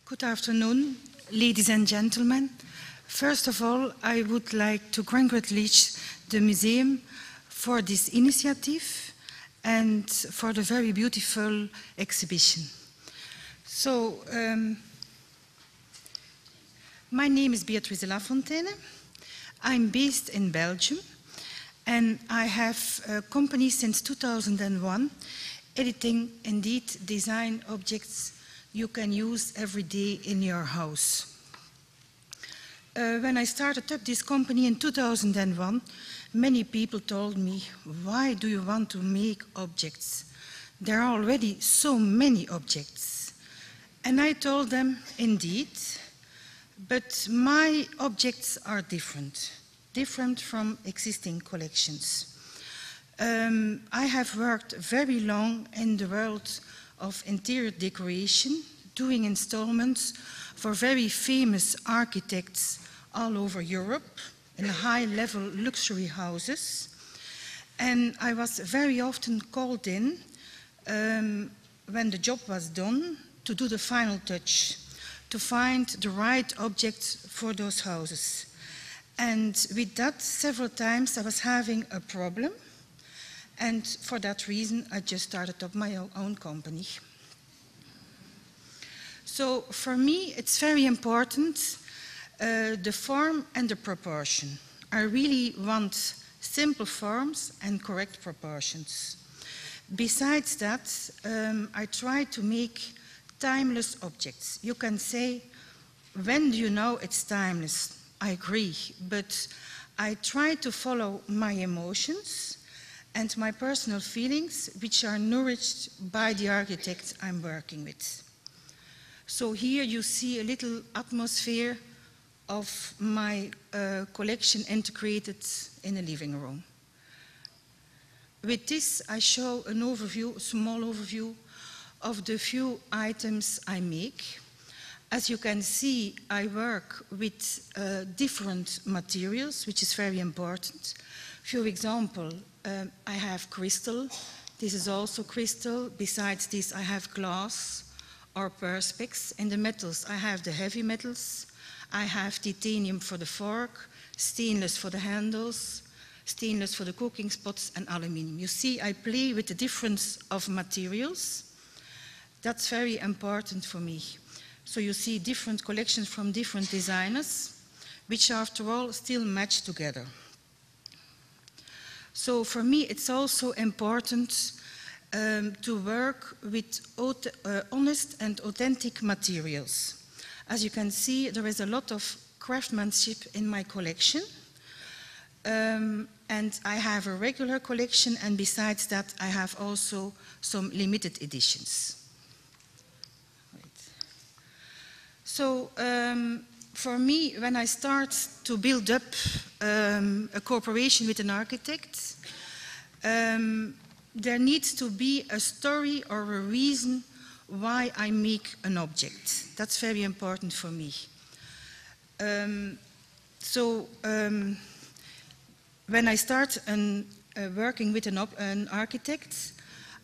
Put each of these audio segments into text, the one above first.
Good afternoon, ladies and gentlemen. First of all, I would like to congratulate the museum for this initiative and for the very beautiful exhibition. So, my name is Beatrice Lafontaine. I'm based in Belgium, and I have a company since 2001, editing indeed design objects you can use every day in your house. When I started up this company in 2001, many people told me, why do you want to make objects? There are already so many objects. And I told them, indeed, but my objects are different from existing collections. I have worked very long in the world of interior decoration, doing installments for very famous architects all over Europe in high-level luxury houses. And I was very often called in when the job was done to do the final touch, to find the right objects for those houses. And with that, several times I was having a problem. And for that reason, I just started up my own company. So for me, it's very important, the form and the proportion. I really want simple forms and correct proportions. Besides that, I try to make timeless objects. You can say, when do you know it's timeless? I agree, but I try to follow my emotions and my personal feelings, which are nourished by the architect I'm working with. So here you see a little atmosphere of my collection integrated in a living room. With this, I show an overview, a small overview of the few items I make. As you can see, I work with different materials, which is very important. For example, I have crystal. This is also crystal. Besides this, I have glass or perspex. In the metals, I have the heavy metals. I have titanium for the fork, stainless for the handles, stainless for the cooking spots, and aluminum. You see, I play with the difference of materials. That's very important for me. So you see different collections from different designers, which after all still match together. So for me, it's also important to work with honest and authentic materials. As you can see, there is a lot of craftsmanship in my collection. And I have a regular collection, and besides that, I have also some limited editions. So for me, when I start to build up a cooperation with an architect, there needs to be a story or a reason why I make an object. That's very important for me. When I start working with an architect,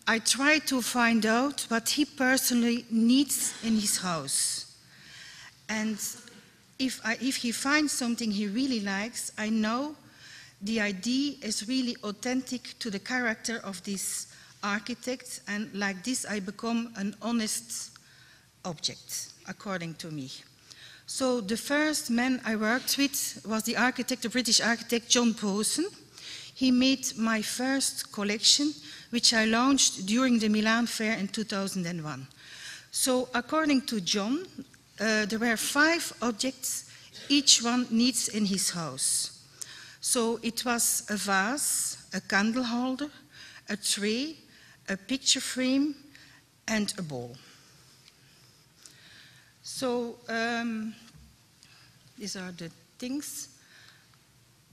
I try to find out what he personally needs in his house. And if he finds something he really likes, I know the idea is really authentic to the character of this architect, and like this I become an honest object, according to me. So the first man I worked with was the architect, the British architect John Pawson. He made my first collection, which I launched during the Milan Fair in 2001. So according to John, there were 5 objects each one needs in his house. So it was a vase, a candle holder, a tray, a picture frame, and a bowl. So these are the things.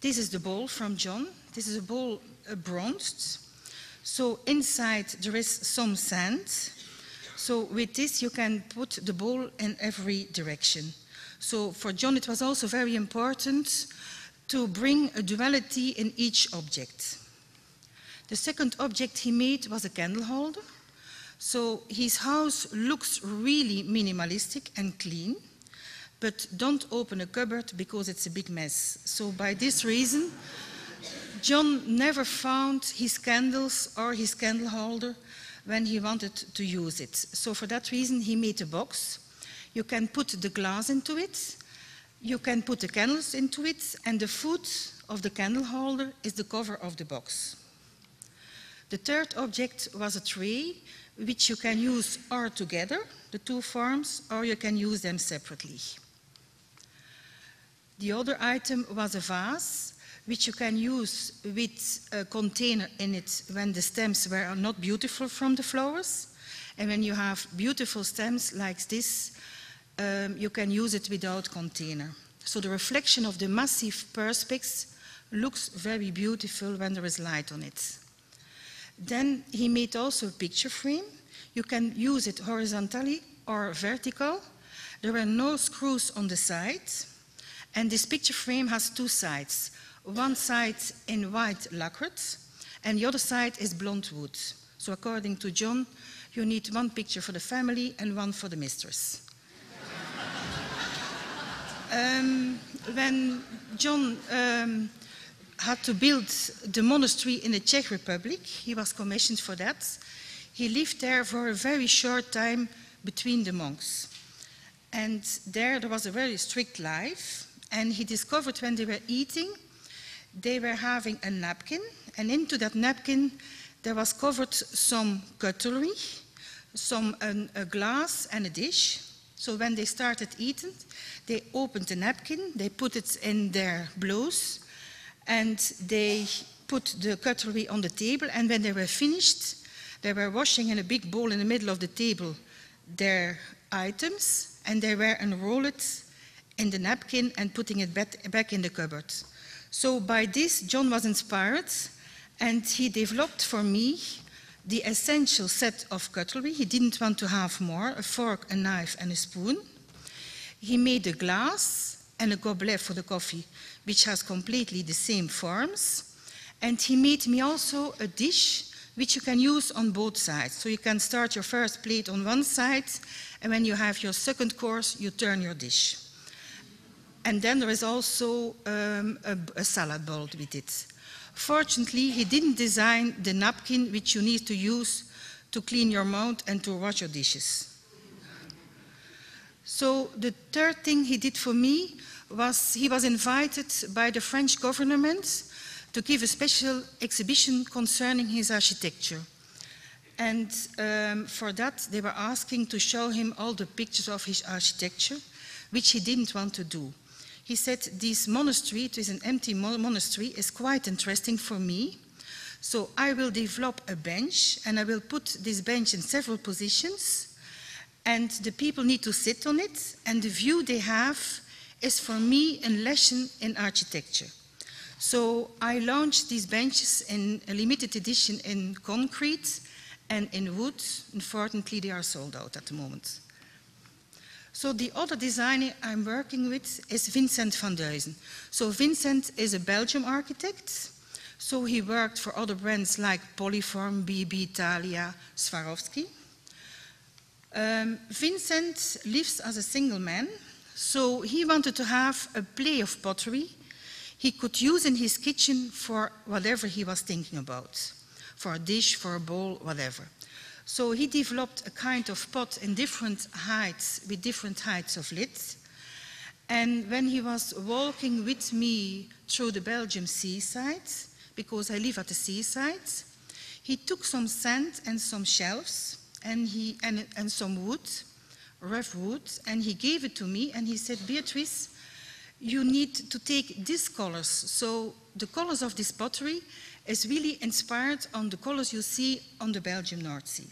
This is the bowl from John. This is a bowl bronzed. So inside there is some sand. So with this you can put the bowl in every direction. So for John it was also very important to bring a duality in each object. The second object he made was a candle holder. So his house looks really minimalistic and clean, but don't open a cupboard because it's a big mess. So by this reason, John never found his candles or his candle holder when he wanted to use it. So for that reason, he made a box. You can put the glass into it, you can put the candles into it, and the foot of the candle holder is the cover of the box. The third object was a tray, which you can use or together, the two forms, or you can use them separately. The other item was a vase, which you can use with a container in it when the stems were not beautiful from the flowers. And when you have beautiful stems like this, you can use it without container. So the reflection of the massive perspex looks very beautiful when there is light on it. Then he made also a picture frame. You can use it horizontally or vertical. There were no screws on the side. And this picture frame has two sides. One side in white lacquered, and the other side is blonde wood. So according to John, you need one picture for the family and one for the mistress. When John had to build the monastery in the Czech Republic, he was commissioned for that. He lived there for a very short time between the monks. And there was a very strict life. And he discovered when they were eating, they were having a napkin. And into that napkin, there was covered some cutlery, a glass and a dish. So when they started eating, they opened the napkin, they put it in their blouse, and they put the cutlery on the table. And when they were finished, they were washing in a big bowl in the middle of the table their items, and they were unrolled in the napkin and putting it back in the cupboard. So by this, John was inspired, and he developed for me the essential set of cutlery. He didn't want to have more, a fork, a knife, and a spoon. He made a glass and a goblet for the coffee, which has completely the same forms. And he made me also a dish which you can use on both sides. So you can start your first plate on one side, and when you have your second course, you turn your dish. And then there is also a salad bowl with it. Fortunately, he didn't design the napkin which you need to use to clean your mouth and to wash your dishes. So the third thing he did for me was he was invited by the French government to give a special exhibition concerning his architecture. And for that, they were asking to show him all the pictures of his architecture, which he didn't want to do. He said, this monastery, it is an empty monastery, is quite interesting for me. So I will develop a bench, and I will put this bench in several positions, and the people need to sit on it, and the view they have is for me a lesson in architecture. So I launched these benches in a limited edition in concrete and in wood. Unfortunately, they are sold out at the moment. So the other designer I'm working with is Vincent van Duysen. So Vincent is a Belgian architect. So he worked for other brands like Polyform, BB Italia, Swarovski. Vincent lives as a single man. So he wanted to have a play of pottery he could use in his kitchen for whatever he was thinking about, for a dish, for a bowl, whatever. So he developed a kind of pot in different heights, with different heights of lids. And when he was walking with me through the Belgian seaside, because I live at the seaside, he took some sand and some shelves and some wood, rough wood, and he gave it to me, and he said, Beatrice, you need to take these colors. So the colors of this pottery is really inspired on the colors you see on the Belgian North Sea.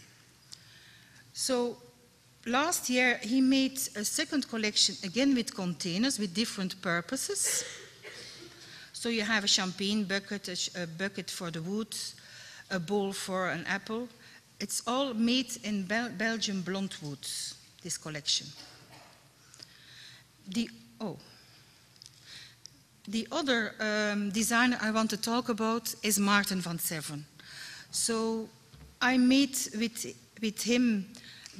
So last year he made a second collection again with containers with different purposes. So you have a champagne bucket, a bucket for the wood, a bowl for an apple. It's all made in Belgian blonde wood, this collection. The other designer I want to talk about is Maarten van Severen. So I made with with him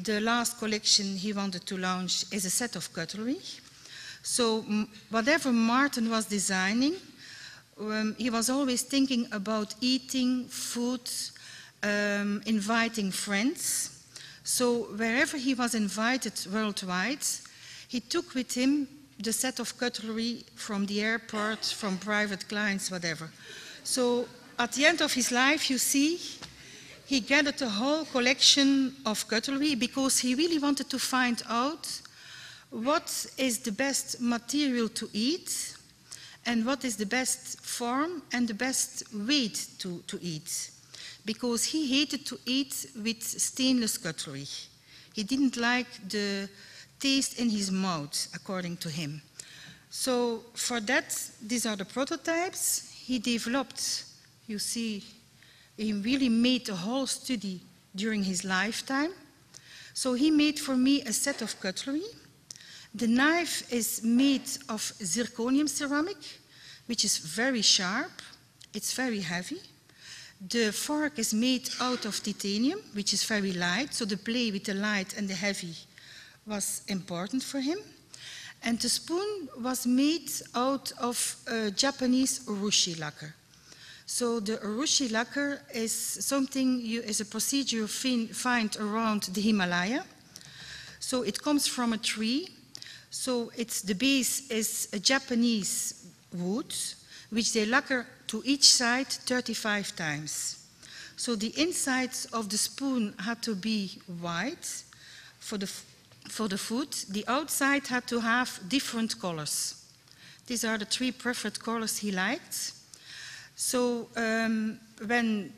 the last collection he wanted to launch is a set of cutlery. So whatever Martin was designing, he was always thinking about eating, food, inviting friends. So wherever he was invited worldwide, he took with him the set of cutlery from the airport, from private clients, whatever. So at the end of his life, you see, he gathered a whole collection of cutlery because he really wanted to find out what is the best material to eat and what is the best form and the best weight to eat. Because he hated to eat with stainless cutlery. He didn't like the taste in his mouth, according to him. So for that, these are the prototypes. He developed, you see, he really made a whole study during his lifetime. So he made for me a set of cutlery. The knife is made of zirconium ceramic, which is very sharp. It's very heavy. The fork is made out of titanium, which is very light. So the play with the light and the heavy was important for him. And the spoon was made out of Japanese urushi lacquer. So the urushi lacquer is something is a procedure you find around the Himalaya. So it comes from a tree. So the base is a Japanese wood, which they lacquer to each side 35 times. So the insides of the spoon had to be white for the food. The outside had to have different colors. These are the 3 preferred colors he liked. So when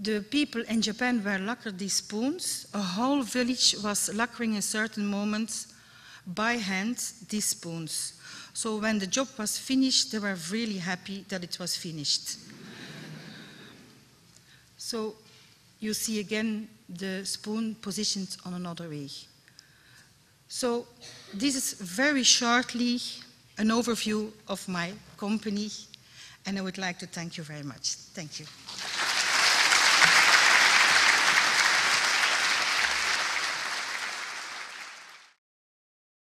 the people in Japan were lacquered these spoons, a whole village was lacquering in certain moments by hand these spoons. So when the job was finished, they were really happy that it was finished. So you see again the spoon positioned on another way. So this is very shortly an overview of my company, and I would like to thank you very much. Thank you.